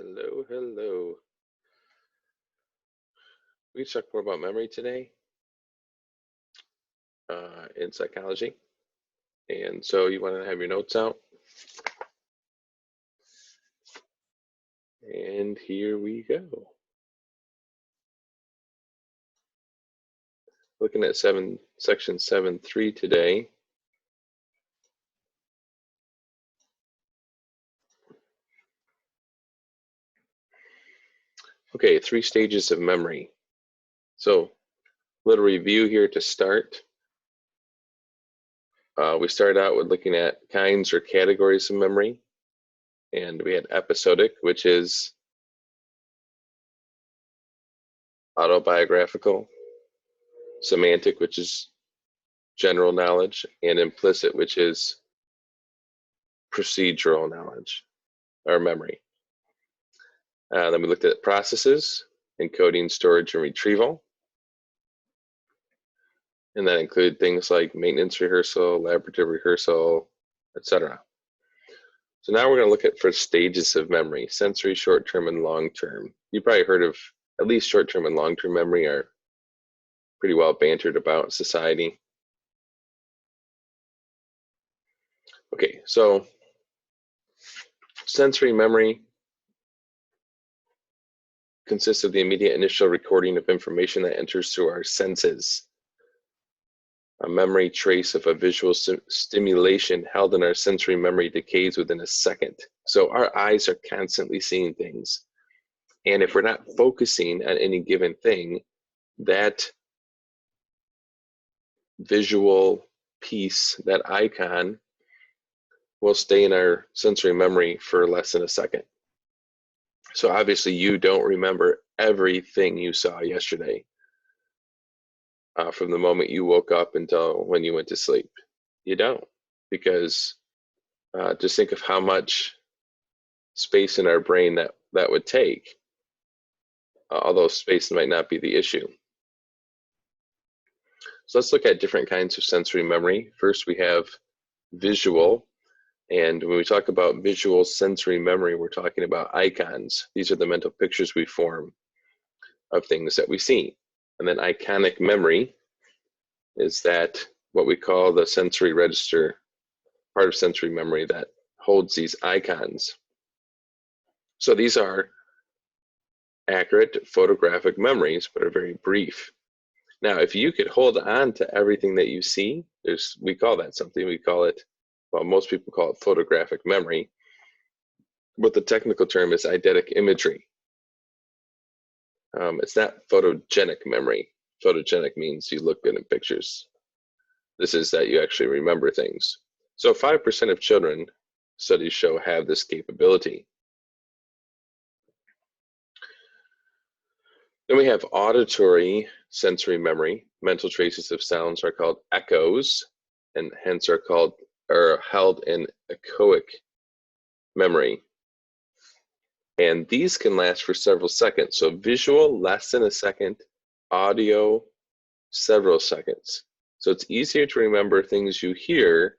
Hello, hello. We talk more about memory today in psychology. And so you want to have your notes out. And here we go. Looking at section 7.3 today. Okay, 3 stages of memory. So, a little review here to start. We started out with looking at kinds or categories of memory. And we had episodic, which is autobiographical, semantic, which is general knowledge, and implicit, which is procedural knowledge or memory. Then we looked at processes, encoding, storage, and retrieval. And that included things like maintenance rehearsal, laboratory rehearsal, etc. So now we're going to look at stages of memory: sensory, short-term, and long-term. You probably heard of at least short-term and long-term memory are pretty well bantered about in society. Okay, so sensory memory consists of the immediate initial recording of information that enters through our senses. A memory trace of a visual stimulation held in our sensory memory decays within a second. So our eyes are constantly seeing things. And if we're not focusing on any given thing, that visual piece, that icon, will stay in our sensory memory for less than a second. So obviously you don't remember everything you saw yesterday. From the moment you woke up until when you went to sleep. You don't, because just think of how much space in our brain that would take, although space might not be the issue. So let's look at different kinds of sensory memory. First, we have visual, and when we talk about visual sensory memory, we're talking about icons. These are the mental pictures we form of things that we see. And then iconic memory is that what we call the sensory register, part of sensory memory that holds these icons. So these are accurate photographic memories, but are very brief. Now, if you could hold on to everything that you see, we call that something. We call it, well, most people call it photographic memory, but the technical term is eidetic imagery. It's not photogenic memory. Photogenic means you look good in pictures. This is that you actually remember things. So 5% of children, studies show, have this capability. Then we have auditory sensory memory. Mental traces of sounds are called echoes, and hence are held in echoic memory. And these can last for several seconds. So visual, less than a second. Audio, several seconds. So it's easier to remember things you hear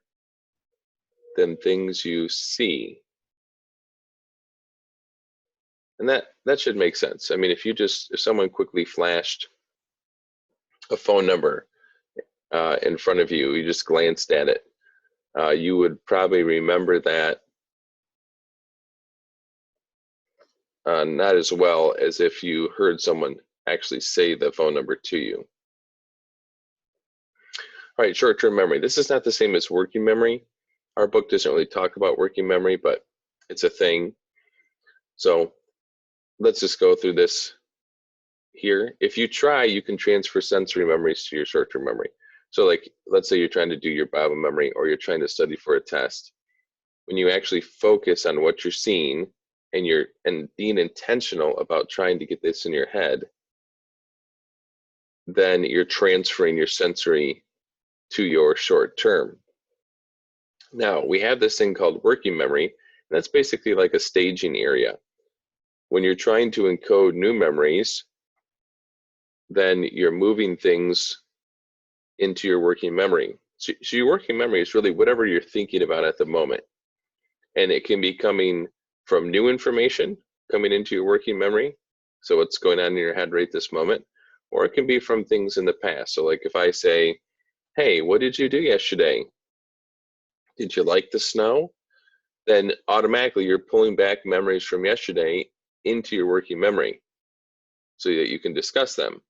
than things you see. And that should make sense. I mean, if someone quickly flashed a phone number in front of you, you just glanced at it, you would probably remember that not as well as if you heard someone actually say the phone number to you. All right, short-term memory. This is not the same as working memory. Our book doesn't really talk about working memory, but it's a thing. So let's just go through this here. If you try, you can transfer sensory memories to your short-term memory. So like, let's say you're trying to do your Bible memory or you're trying to study for a test. When you actually focus on what you're seeing and being intentional about trying to get this in your head, then you're transferring your sensory to your short term. Now, we have this thing called working memory, and that's basically like a staging area. When you're trying to encode new memories, then you're moving things into your working memory. So your working memory is really whatever you're thinking about at the moment. And it can be coming from new information, coming into your working memory, so what's going on in your head right this moment, or it can be from things in the past. So like if I say, hey, what did you do yesterday? Did you like the snow? Then automatically you're pulling back memories from yesterday into your working memory so that you can discuss them.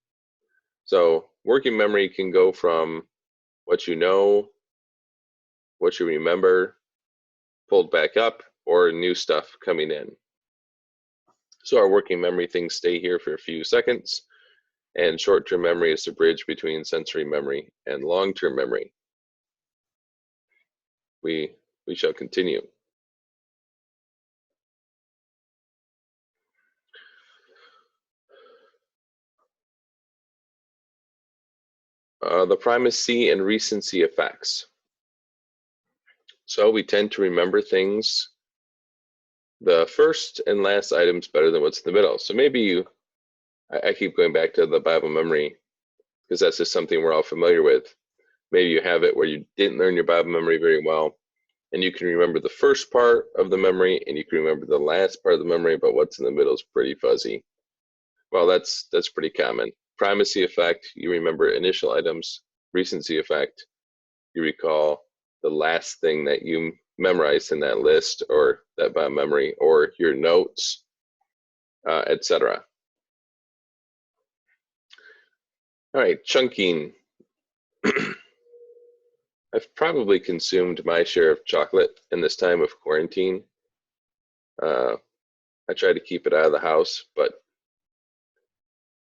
So working memory can go from what you know, what you remember, pulled back up, or new stuff coming in. So our working memory things stay here for a few seconds, and short-term memory is the bridge between sensory memory and long-term memory. We shall continue. The primacy and recency effects. So we tend to remember things, the first and last items, better than what's in the middle. So maybe I keep going back to the Bible memory because that's just something we're all familiar with. Maybe you have it where you didn't learn your Bible memory very well, and you can remember the first part of the memory and you can remember the last part of the memory, but what's in the middle is pretty fuzzy. Well, that's pretty common. Primacy effect, you remember initial items. Recency effect, you recall the last thing that you memorized in that list or that Bible memory or your notes, etc. All right, chunking. I've probably consumed my share of chocolate in this time of quarantine. I try to keep it out of the house, but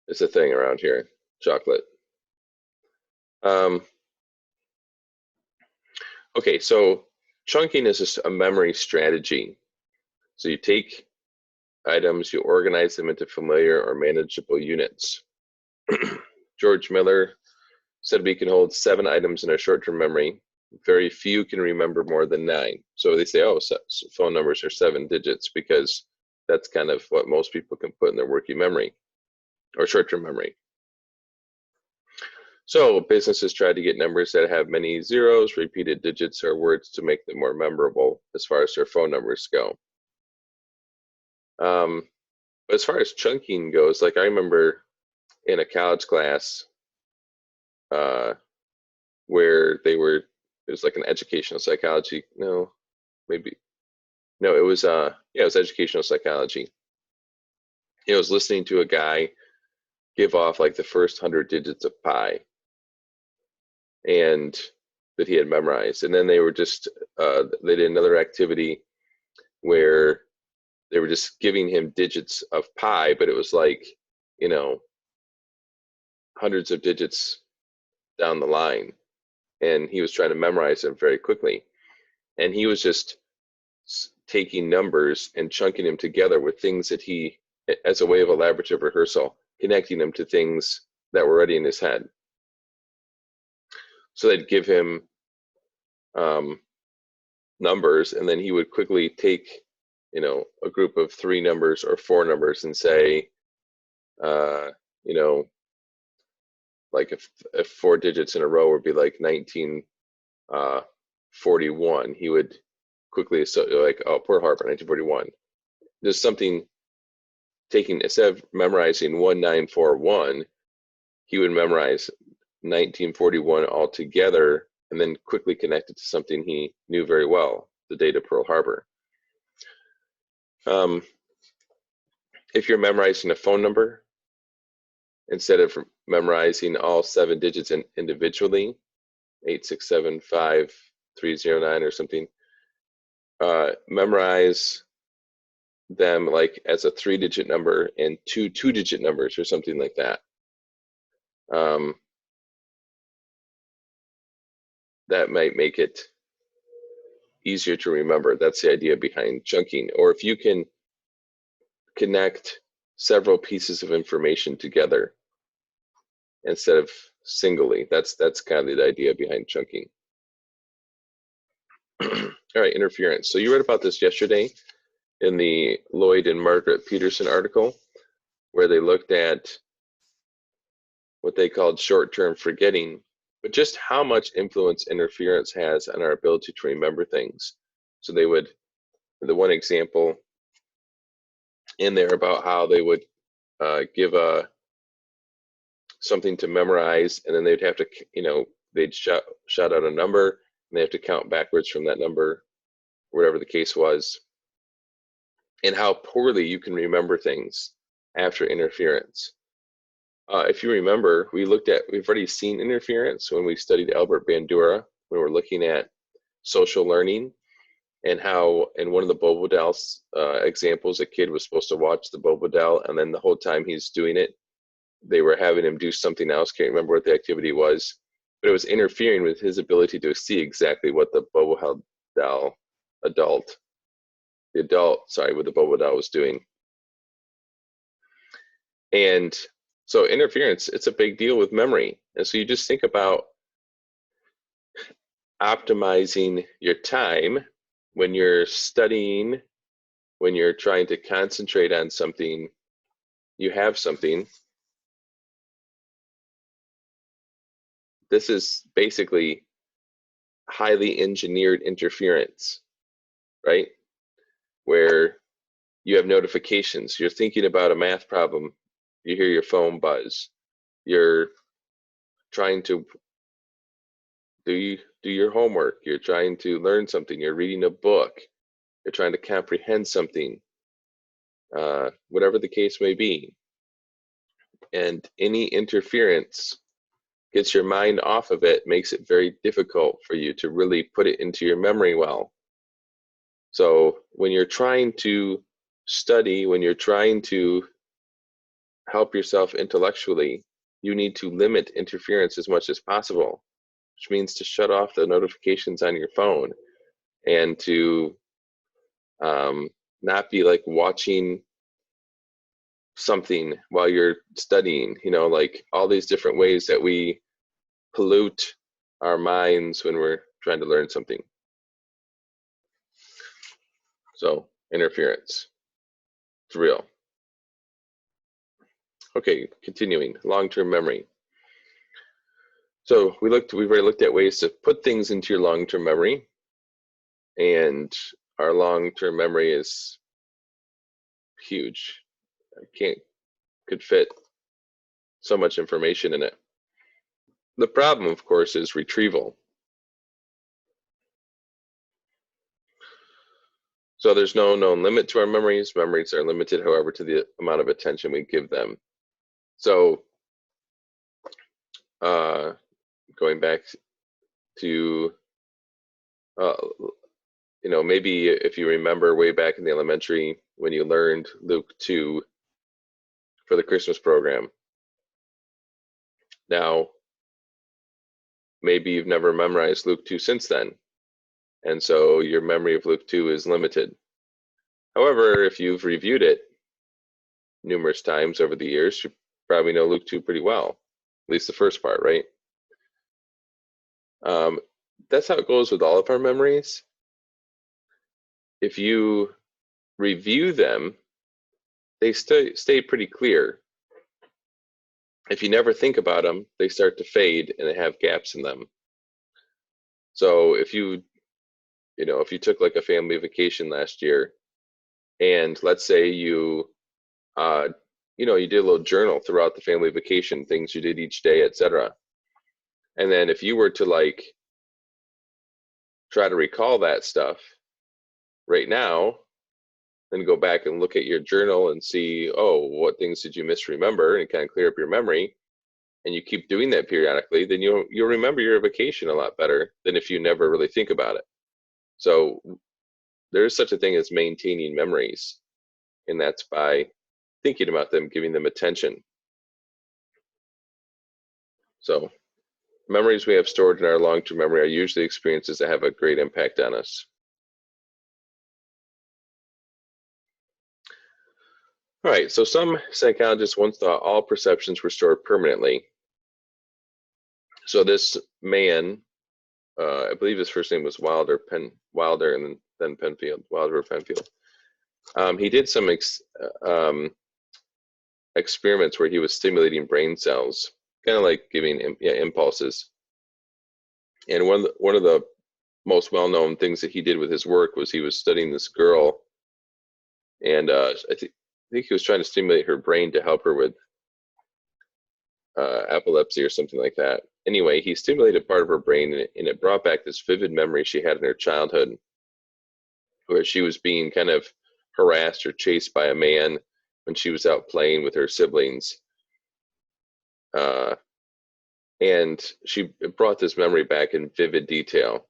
it's a thing around here, chocolate. Okay, so chunking is just a memory strategy. So you take items, you organize them into familiar or manageable units. George Miller said we can hold 7 items in our short-term memory. Very few can remember more than 9. So they say, oh, so phone numbers are 7 digits because that's kind of what most people can put in their working memory or short-term memory. So businesses try to get numbers that have many zeros, repeated digits, or words to make them more memorable as far as their phone numbers go. But as far as chunking goes, like I remember in a college class where it was like an educational psychology. No, maybe. No, it was it was educational psychology. It was listening to a guy give off like the first 100 digits of pi, and that he had memorized. And then they were just they did another activity where they were just giving him digits of pi, but it was like, you know, hundreds of digits down the line, and he was trying to memorize them very quickly. And he was just taking numbers and chunking them together with things that he, as a way of elaborative rehearsal, connecting them to things that were already in his head. So they'd give him numbers, and then he would quickly take, you know, a group of 3 numbers or 4 numbers and say, you know, like if 4 digits in a row would be like 1941, he would quickly, so like, oh, Pearl Harbor, 1941. Just something, taking, instead of memorizing 1941, he would memorize 1941 altogether and then quickly connect it to something he knew very well, the date of Pearl Harbor. If you're memorizing a phone number, instead of memorizing all 7 digits individually, 8675309 or something, memorize them like as a 3-digit number and 2 2-digit numbers or something like that. That might make it easier to remember. That's the idea behind chunking. Or if you can connect several pieces of information together instead of singly, that's kind of the idea behind chunking. All right, interference. So you read about this yesterday in the Lloyd and Margaret Peterson article, where they looked at what they called short-term forgetting, but just how much influence interference has on our ability to remember things. So they would, the one example in there about how they would give something to memorize, and then they'd have to, they'd shout out a number, and they have to count backwards from that number, whatever the case was, and how poorly you can remember things after interference. If you remember, we've already seen interference when we studied Albert Bandura, when we're looking at social learning, and how in one of the Bobodell examples, a kid was supposed to watch the Bobodell, and then the whole time he's doing it, they were having him do something else. Can't remember what the activity was, but it was interfering with his ability to see exactly what the Bobodell what the Bobodell was doing. And so interference, it's a big deal with memory. And so you just think about optimizing your time when you're studying, when you're trying to concentrate on something, you have something. This is basically highly engineered interference, right? Where you have notifications. You're thinking about a math problem. You hear your phone buzz. You're trying to do your homework. You're trying to learn something. You're reading a book. You're trying to comprehend something, whatever the case may be. And any interference gets your mind off of it, makes it very difficult for you to really put it into your memory well. So when you're trying to study, when you're trying to help yourself intellectually, you need to limit interference as much as possible, which means to shut off the notifications on your phone and to not be like watching something while you're studying, like all these different ways that we pollute our minds when we're trying to learn something. So interference, it's real. Okay, continuing, long-term memory. So we've already looked at ways to put things into your long-term memory, and our long-term memory is huge. Could fit so much information in it. The problem, of course, is retrieval. So there's no known limit to our memories. Memories are limited, however, to the amount of attention we give them. So going back to, maybe if you remember way back in the elementary when you learned Luke 2 for the Christmas program. Now, maybe you've never memorized Luke 2 since then, and so your memory of Luke 2 is limited. However, if you've reviewed it numerous times over the years, you probably know Luke 2 pretty well, at least the first part, right? That's how it goes with all of our memories. If you review them, they stay pretty clear. If you never think about them, they start to fade and they have gaps in them. So if you took like a family vacation last year, and let's say you did a little journal throughout the family vacation, things you did each day, etc. And then if you were to like try to recall that stuff right now, then go back and look at your journal and see, oh, what things did you misremember, and kind of clear up your memory, and you keep doing that periodically, then you'll remember your vacation a lot better than if you never really think about it. So there is such a thing as maintaining memories, and that's by thinking about them, giving them attention. So memories we have stored in our long-term memory are usually experiences that have a great impact on us. All right, so some psychologists once thought all perceptions were stored permanently. So this man, I believe his first name was Wilder and then Penfield, Wilder Penfield. He did some experiments where he was stimulating brain cells, kind of like giving impulses. And one of the most well-known things that he did with his work was he was studying this girl, and I think think he was trying to stimulate her brain to help her with epilepsy or something like that. Anyway, he stimulated part of her brain, and it brought back this vivid memory she had in her childhood, where she was being kind of harassed or chased by a man when she was out playing with her siblings. And she brought this memory back in vivid detail.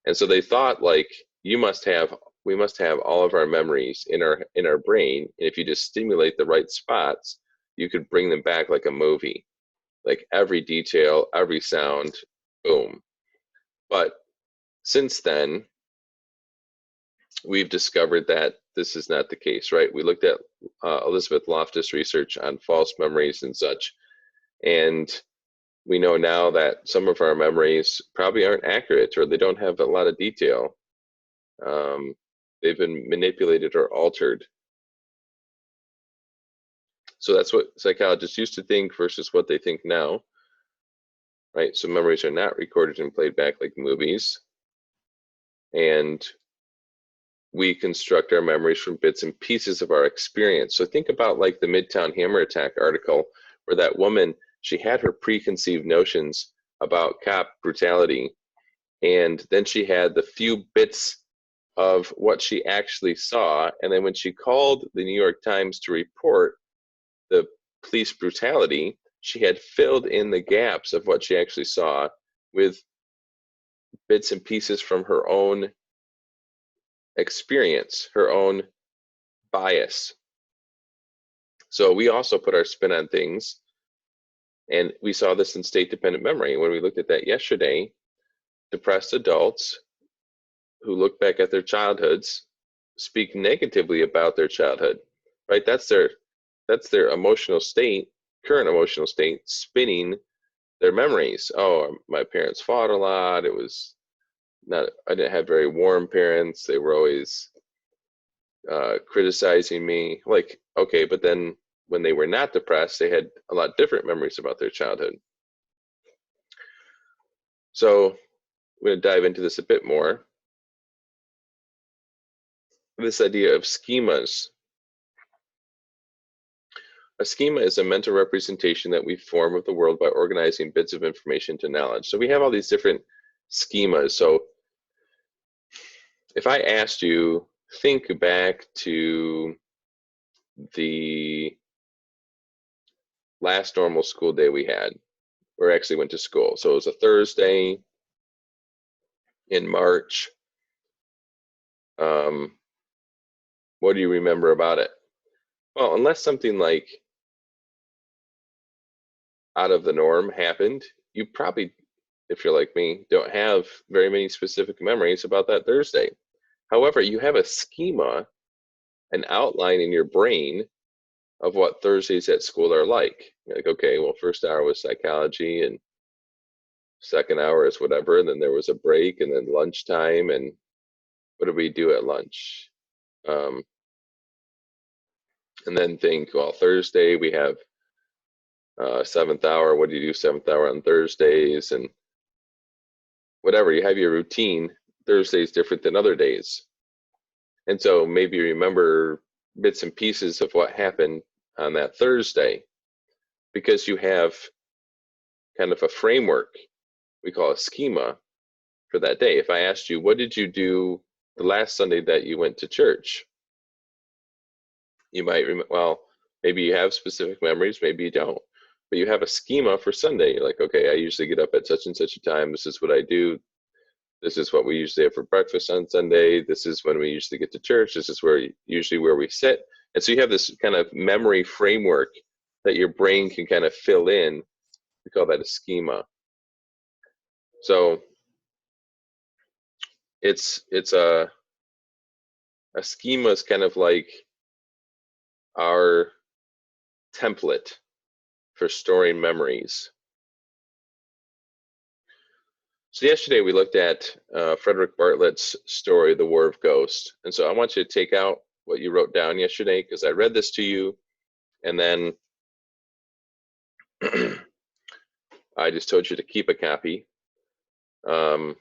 And so they thought, like, we must have all of our memories in our brain, and if you just stimulate the right spots, you could bring them back like a movie, like every detail, every sound, boom. But since then, we've discovered that this is not the case, right? We looked at Elizabeth Loftus' research on false memories and such, and we know now that some of our memories probably aren't accurate, or they don't have a lot of detail. They've been manipulated or altered. So that's what psychologists used to think versus what they think now, right? So memories are not recorded and played back like movies. And we construct our memories from bits and pieces of our experience. So think about like the Midtown Hammer attack article, where that woman, she had her preconceived notions about cop brutality, and then she had the few bits of what she actually saw, and then when she called the New York Times to report the police brutality, she had filled in the gaps of what she actually saw with bits and pieces from her own experience, her own bias. So we also put our spin on things, and we saw this in state-dependent memory. When we looked at that yesterday, depressed adults who look back at their childhoods speak negatively about their childhood, right? That's their emotional state, current emotional state, spinning their memories. Oh, my parents fought a lot. It was not, I didn't have very warm parents. They were always criticizing me. Like, okay, but then when they were not depressed, they had a lot different memories about their childhood. So we're going to dive into this a bit more. This idea of schemas. A schema is a mental representation that we form of the world by organizing bits of information to knowledge. So we have all these different schemas. So if I asked you, think back to the last normal school day we had, or actually went to school. So it was a Thursday in March. What do you remember about it? Well, unless something like out of the norm happened, you probably, if you're like me, don't have very many specific memories about that Thursday. However, you have a schema, an outline in your brain of what Thursdays at school are like. You're like, okay, well, first hour was psychology, and second hour is whatever, and then there was a break, and then lunchtime, and what did we do at lunch? And then think, well, Thursday we have seventh hour. What do you do seventh hour on Thursdays? And whatever, you have your routine. Thursday is different than other days. And so maybe you remember bits and pieces of what happened on that Thursday because you have kind of a framework we call a schema for that day. If I asked you, what did you do the last Sunday that you went to church? You might remember, well, maybe you have specific memories, maybe you don't, but you have a schema for Sunday. You're like, okay, I usually get up at such and such a time. This is what I do. This is what we usually have for breakfast on Sunday. This is when we usually get to church. This is usually where we sit. And so you have this kind of memory framework that your brain can kind of fill in. We call that a schema. So it's a schema is kind of like our template for storing memories. So yesterday we looked at Frederick Bartlett's story, The Wharf Ghost. And so I want you to take out what you wrote down yesterday, because I read this to you, and then I just told you to keep a copy. And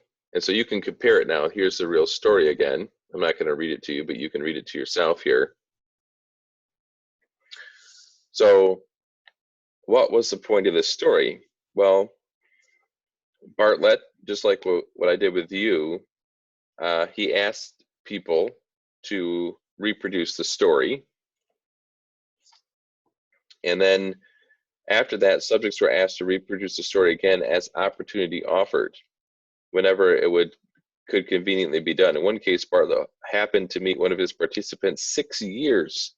so you can compare it now. Here's the real story again. I'm not going to read it to you, but you can read it to yourself here. So what was the point of this story? Well, Bartlett, just like what I did with you, he asked people to reproduce the story. And then after that, subjects were asked to reproduce the story again as opportunity offered, whenever it could conveniently be done. In one case, Bartlett happened to meet one of his participants 6 years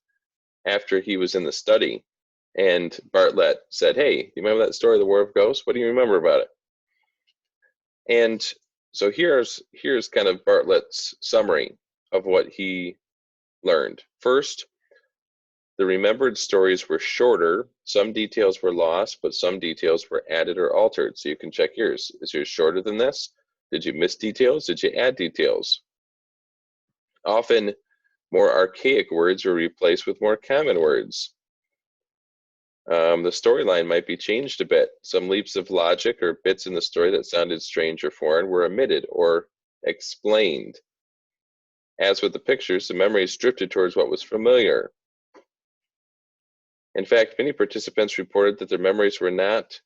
after he was in the study. And Bartlett said, "Hey, you remember that story of the Wharf Ghost? What do you remember about it?" And so here's kind of Bartlett's summary of what he learned. First, the remembered stories were shorter. Some details were lost, but some details were added or altered. So you can check yours. Is yours shorter than this? Did you miss details? Did you add details? Often, more archaic words were replaced with more common words. The storyline might be changed a bit. Some leaps of logic or bits in the story that sounded strange or foreign were omitted or explained. As with the pictures, the memories drifted towards what was familiar. In fact, many participants reported that their memories were not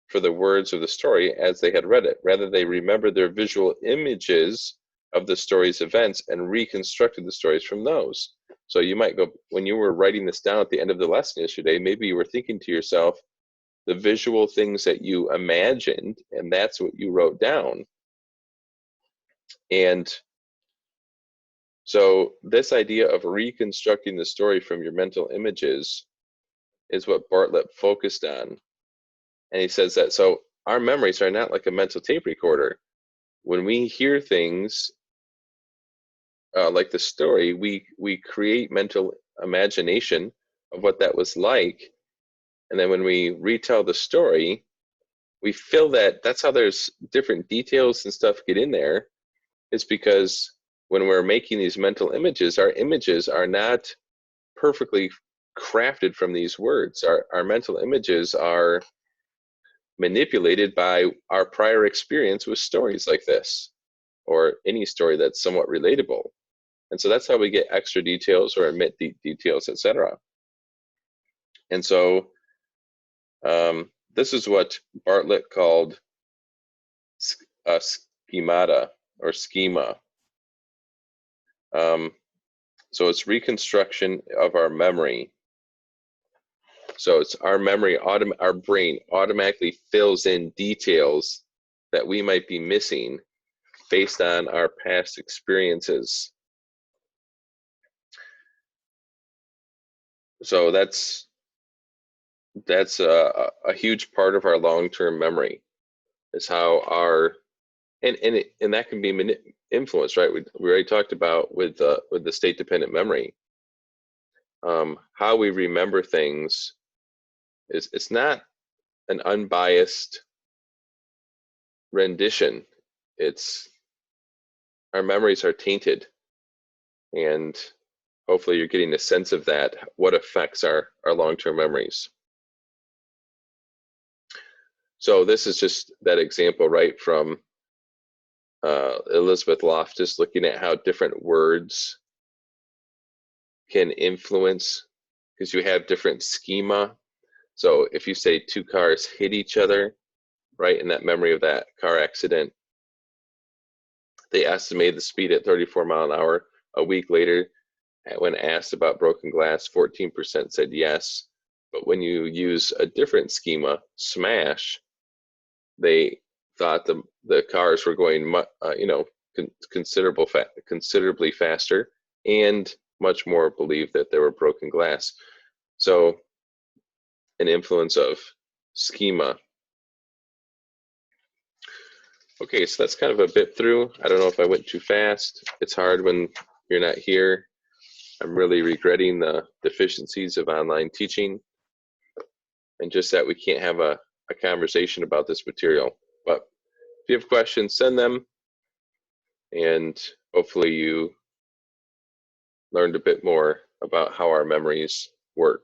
for the words of the story as they had read it. Rather, they remembered their visual images of the story's events and reconstructed the stories from those. So you might go, when you were writing this down at the end of the lesson yesterday, maybe you were thinking to yourself the visual things that you imagined, and that's what you wrote down. And so this idea of reconstructing the story from your mental images is what Bartlett focused on. And he says that, so our memories are not like a mental tape recorder. When we hear things like the story, we create mental imagination of what that was like. And then when we retell the story, we feel that that's how there's different details and stuff get in there. It's because when we're making these mental images, our images are not perfectly crafted from these words. Our mental images are manipulated by our prior experience with stories like this, or any story that's somewhat relatable. And so that's how we get extra details or omit details, etc. And so this is what Bartlett called schemata or schema. So it's reconstruction of our memory. So it's our memory, our brain automatically fills in details that we might be missing based on our past experiences. So that's a huge part of our long-term memory, is how our and that can be influenced, right? We already talked about with the state-dependent memory. How we remember things it's not an unbiased rendition. It's our memories are tainted, and hopefully you're getting a sense of that, what affects our long-term memories. So this is just that example right from Elizabeth Loftus, looking at how different words can influence, because you have different schema. So if you say two cars hit each other, right, in that memory of that car accident, they estimated the speed at 34 miles an hour. A week later, when asked about broken glass, 14% said yes. But when you use a different schema, smash, they thought the cars were going, considerably faster, and much more believed that there were broken glass. So an influence of schema. Okay, so that's kind of a bit through. I don't know if I went too fast. It's hard when you're not here. I'm really regretting the deficiencies of online teaching, and just that we can't have a conversation about this material. But if you have questions, send them, and hopefully you learned a bit more about how our memories work.